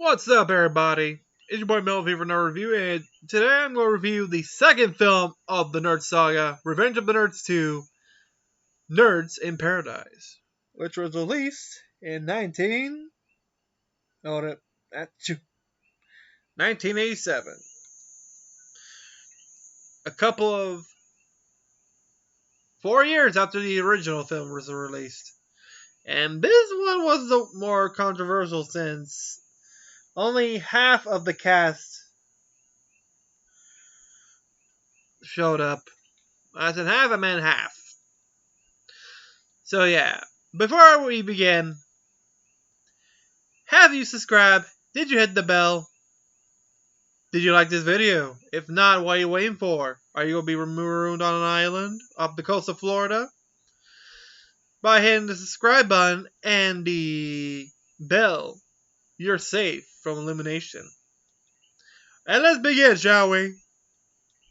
What's up, everybody? It's your boy Melvin for another review, and today I'm going to review the second film of the Nerd Saga, Revenge of the Nerds 2, Nerds in Paradise, which was released in 1987. A couple of 4 years after the original film was released. And this one was the more controversial since only half of the cast showed up. I said half, I meant half. So yeah, before we begin, have you subscribed? Did you hit the bell? Did you like this video? If not, what are you waiting for? Are you going to be marooned on an island off the coast of Florida? By hitting the subscribe button and the bell, you're safe from elimination. And let's begin, shall we? And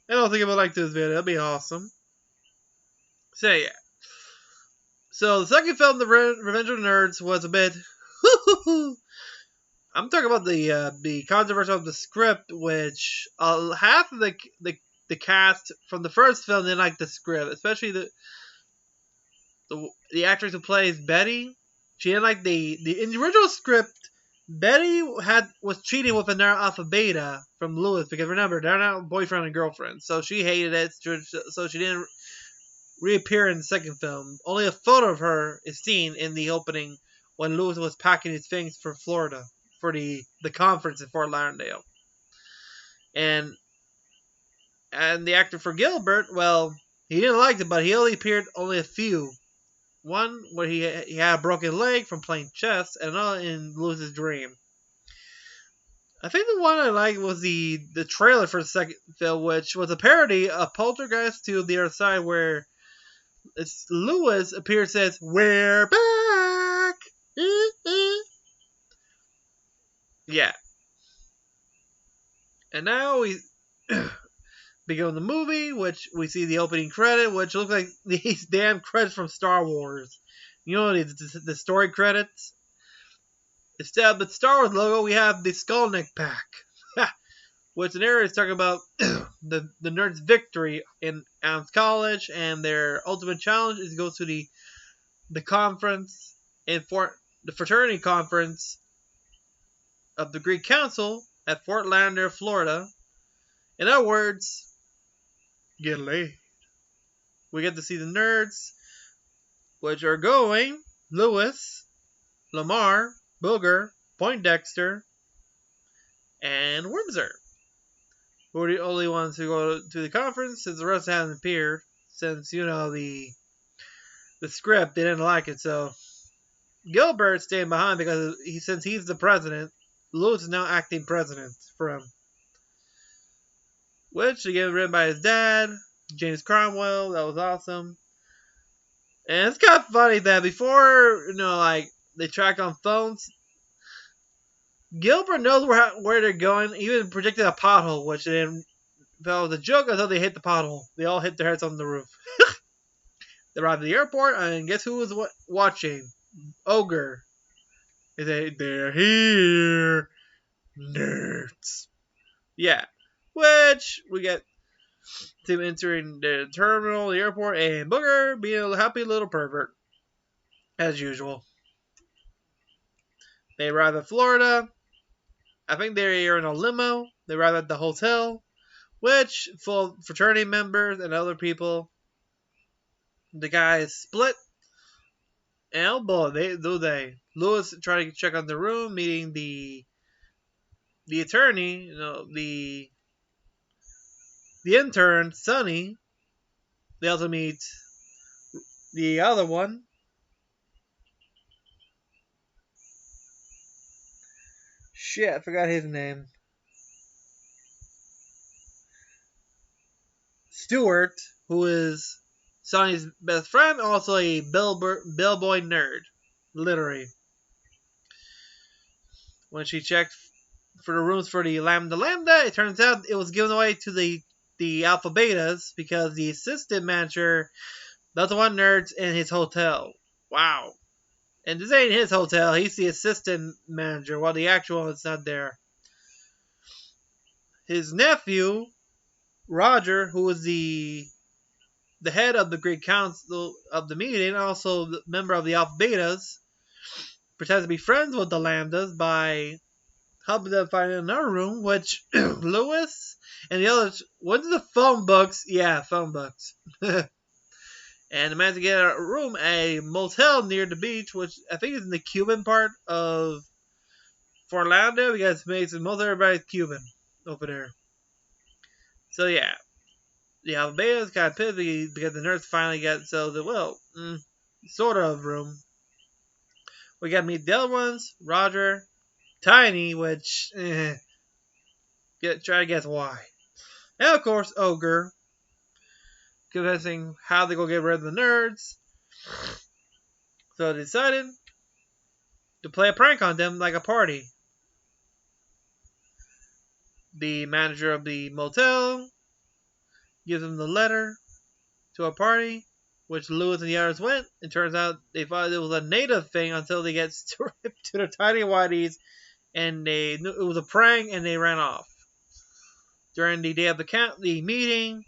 I don't think if I like this video, that'd be awesome. So yeah. So the second film, The Revenge of the Nerds, was a bit I'm talking about the controversy of the script, which half of the cast from the first film didn't like the script, especially the actress who plays Betty. She didn't like in the original script. Betty was cheating with an alpha beta from Lewis, because remember, they're not boyfriend and girlfriend, so she hated it. So she didn't reappear in the second film. Only a photo of her is seen in the opening when Lewis was packing his things for Florida for the conference in Fort Lauderdale. And the actor for Gilbert, well, he didn't like it, but he only appeared a few. One where he had a broken leg from playing chess, and another in Lewis's dream. I think the one I liked was the trailer for the second film, which was a parody of Poltergeist to the Other Side, where Lewis appears and says, "We're back!" Yeah. And now we begin the movie, which we see the opening credit, which looks like these damn credits from Star Wars. You know, the story credits? Instead of the Star Wars logo, we have the Skull Neck Pack. Which the narrator is talking about the nerds' victory in Adams College, and their ultimate challenge is to go to the conference the fraternity conference of the Greek Council at Fort Lauderdale, Florida. In other words, get laid. We get to see the nerds, which are going Lewis, Lamar, Booger, Poindexter, and Windsor. Who are the only ones who go to the conference, since the rest haven't appeared. Since, you know, the script, they didn't like it. So Gilbert's staying behind because since he's the president, Lewis is now acting president for him. Which, again, written by his dad, James Cromwell. That was awesome. And it's kind of funny that before, you know, like, they track on phones, Gilbert knows where they're going, even predicted a pothole, which they didn't. That was a joke until they hit the pothole. They all hit their heads on the roof. They arrived at the airport, and guess who was watching? Ogre. They're here. Nerds. Yeah. Which, we get Tim entering the terminal, the airport, and Booger being a happy little pervert. As usual. They arrive at Florida. I think they are in a limo. They arrive at the hotel, which full of fraternity members and other people. The guys split. And oh boy, they. Lewis trying to check on the room, meeting the attorney, you know, the intern, Sonny. They also meet the other one. Shit, I forgot his name. Stewart, who is Sonny's best friend, also a bellboy nerd. Literally. When she checked for the rooms for the Lambda, it turns out it was given away to the Alpha Betas because the assistant manager doesn't want nerds in his hotel. Wow. And this ain't his hotel. He's the assistant manager, while the actual one's not there. His nephew, Roger, who was the head of the Great Council of the meeting, also the member of the Alpha Betas, pretends to be friends with the Lambdas by helping them find another room, which Lewis and the others went to the phone books. Yeah, phone books. And managed to get a room, a motel near the beach, which I think is in the Cuban part of Fort Lauderdale, because most everybody's Cuban over there. So yeah, the Alpha Betas kind of pissed because the nurse finally got themselves sort of room. We got to meet the other ones, Roger, Tiny, which try to guess why, and of course Ogre, guessing how they go get rid of the nerds. So they decided to play a prank on them like a party. The manager of the motel gives them the letter to a party, which Lewis and the others went. It turns out they thought it was a native thing until they get stripped to their tiny whities, and they knew it was a prank, and they ran off. During the day of the meeting,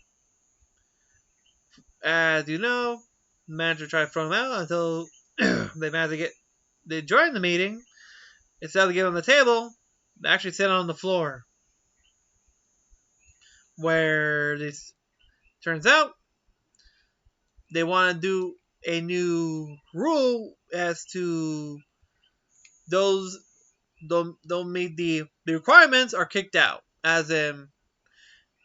as you know, the manager tried to throw them out until they managed to they joined the meeting. Instead of getting on the table, they actually sit on the floor. Where this turns out they want to do a new rule as to those don't meet the requirements are kicked out. As in,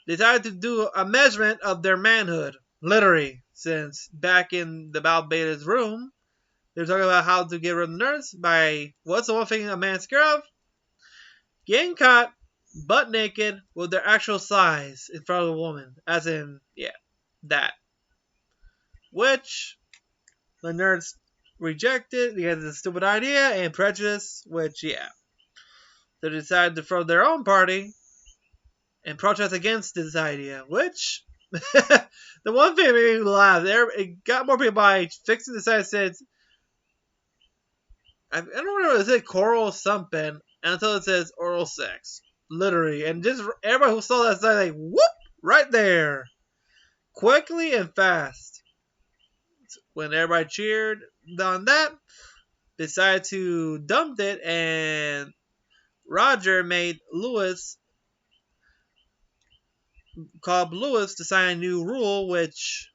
they decided to do a measurement of their manhood, literally, since back in the Val Beta's room, they're talking about how to get rid of the nerds by what's the one thing a man's scared of? Getting caught butt naked with their actual size in front of a woman. As in, yeah, that. Which the nerds rejected because it's a stupid idea and prejudice, which, yeah. They decided to throw their own party and protest against this idea, which the one thing that made me laugh, it got more people by fixing the side said, I don't know if it said coral something until it says oral sex. Literally. And just everybody who saw that side, like, whoop, right there. Quickly and fast. When everybody cheered on that, decided to dump it, and Roger made called Lewis to sign a new rule which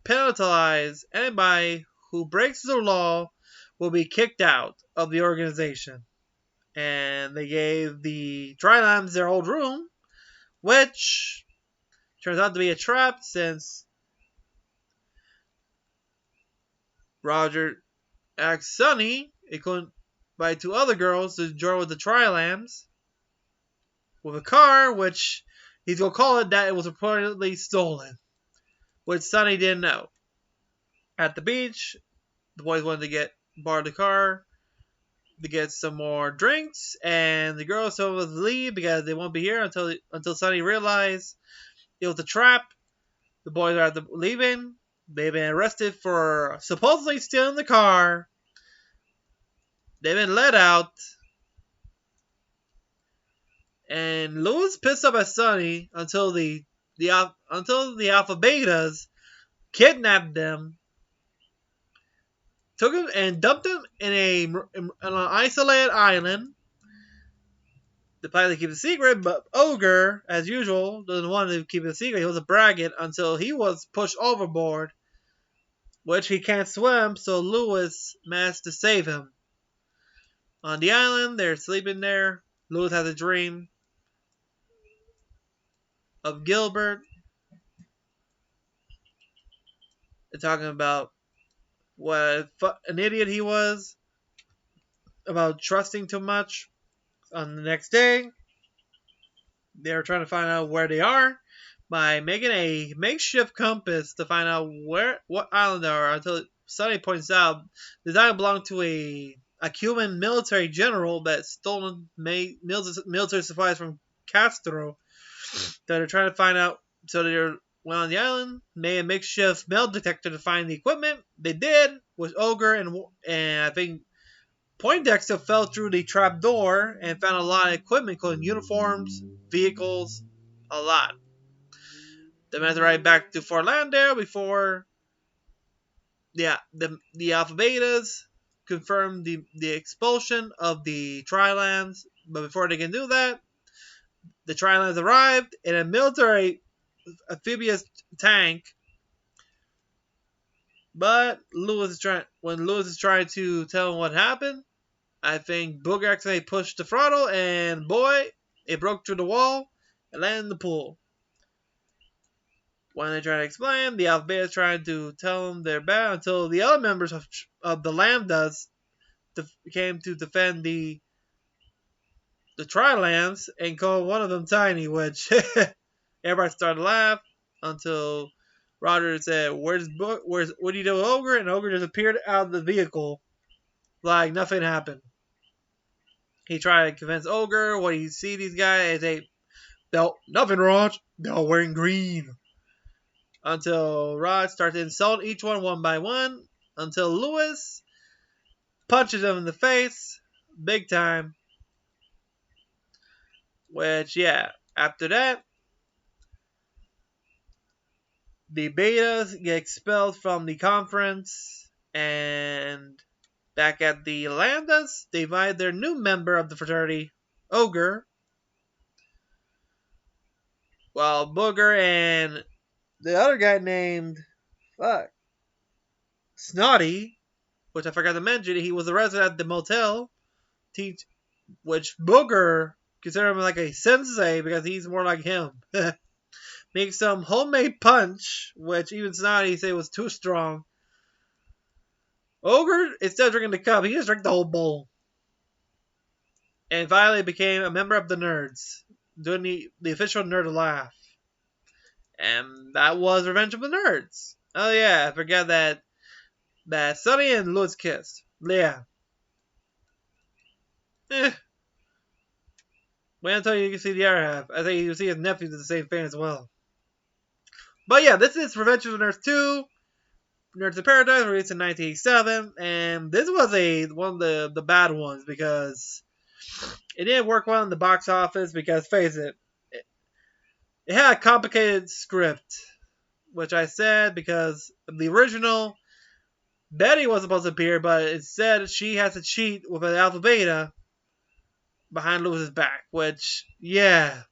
penalizes anybody who breaks the law will be kicked out of the organization. And they gave the Trilams their old room, which turns out to be a trap since Roger asked Sonny, it couldn't by two other girls to join with the Trilams with a car, which he's going to call it that it was reportedly stolen, which Sonny didn't know. At the beach, the boys wanted to borrow the car to get some more drinks, and the girls told us to leave because they won't be here until Sonny realized it was a trap. The boys are leaving. They've been arrested for supposedly stealing the car. They've been let out. And Lewis pissed off at Sonny until the Alpha Betas kidnapped them, took him and dumped him in an isolated island. The plan to keep it secret, but Ogre, as usual, doesn't want to keep it secret. He was a braggart until he was pushed overboard, which he can't swim, so Lewis managed to save him. On the island, they're sleeping there. Lewis has a dream of Gilbert. They're talking about what an idiot he was, about trusting too much. On the next day, they're trying to find out where they are by making a makeshift compass to find out what island they are, until Sonny points out this island belonged to a Cuban military general that stolen military supplies from Castro. That they're trying to find out. So they went on the island, made a makeshift metal detector to find the equipment. They did. was Ogre, and I think Poindexter fell through the trap door and found a lot of equipment, including uniforms, vehicles, a lot. They made their right back to Fort Landau before the Alpha Betas confirmed the expulsion of the Trilans. But before they can do that, the Trilans arrived in a military amphibious tank. But when Lewis is trying to tell him what happened, I think Booger accidentally pushed the throttle, and boy, it broke through the wall and landed in the pool. When they try to explain, the Alpha Beta is trying to tell them they're bad until the other members of the Lambdas came to defend the Trilans and called one of them Tiny, which everybody started to laugh until Roger said, what do you do with Ogre? And Ogre just appeared out of the vehicle like nothing happened. He tried to convince Ogre, what do you see these guys? Nothing, Raj. They're all wearing green. Until Rod starts to insult each one by one. Until Lewis punches him in the face. Big time. Which, yeah. After that, the Betas get expelled from the conference. And back at the Lambdas, they invite their new member of the fraternity, Ogre. While Booger and the other guy named Snotty, which I forgot to mention, he was a resident at the motel, which Booger considered him like a sensei because he's more like him. Makes some homemade punch, which even Snotty said was too strong. Ogre, instead of drinking the cup, he just drank the whole bowl. And finally became a member of the Nerds, doing the official Nerd Laugh. And that was Revenge of the Nerds. Oh yeah, I forgot that Sonny and Lewis kissed. Yeah. Wait until you can see the other half. I think you can see his nephew did the same thing as well. But yeah, this is Revenge of the Nerds 2. Nerds of Paradise, released in 1987. And this was one of the bad ones because it didn't work well in the box office because, face it, it had a complicated script. Which I said because the original, Betty was supposed to appear, but instead she has to cheat with an Alpha Beta behind Lewis's back. Which, yeah,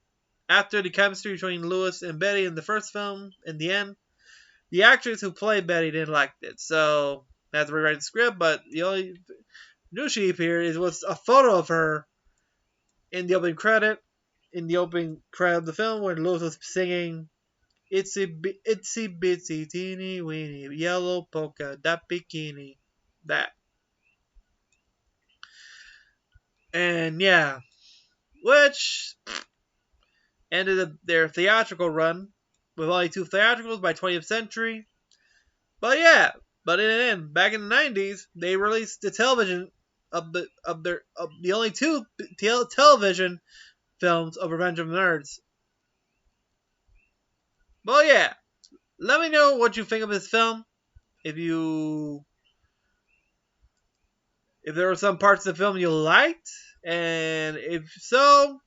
after the chemistry between Lewis and Betty in the first film, in the end, the actress who played Betty didn't like it, so they had to rewrite the script. But the only new she appeared was a photo of her in the opening credit of the film where Lewis was singing Itsy bitsy teeny weeny yellow polka dot bikini. That. And yeah. Which ended their theatrical run with only 2 theatricals by 20th Century. But yeah. But in the end, back in the 90s, they released the television of the only 2 television films of Revenge of the Nerds. But yeah. Let me know what you think of this film. If there were some parts of the film you liked, and if so,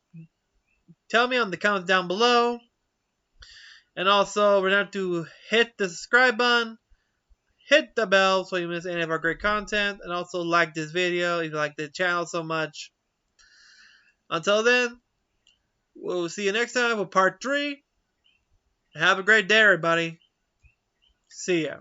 tell me on the comments down below. And also, remember to hit the subscribe button, hit the bell so you miss any of our great content, and also like this video if you like the channel so much. Until then, we'll see you next time with part 3. Have a great day, everybody. See ya.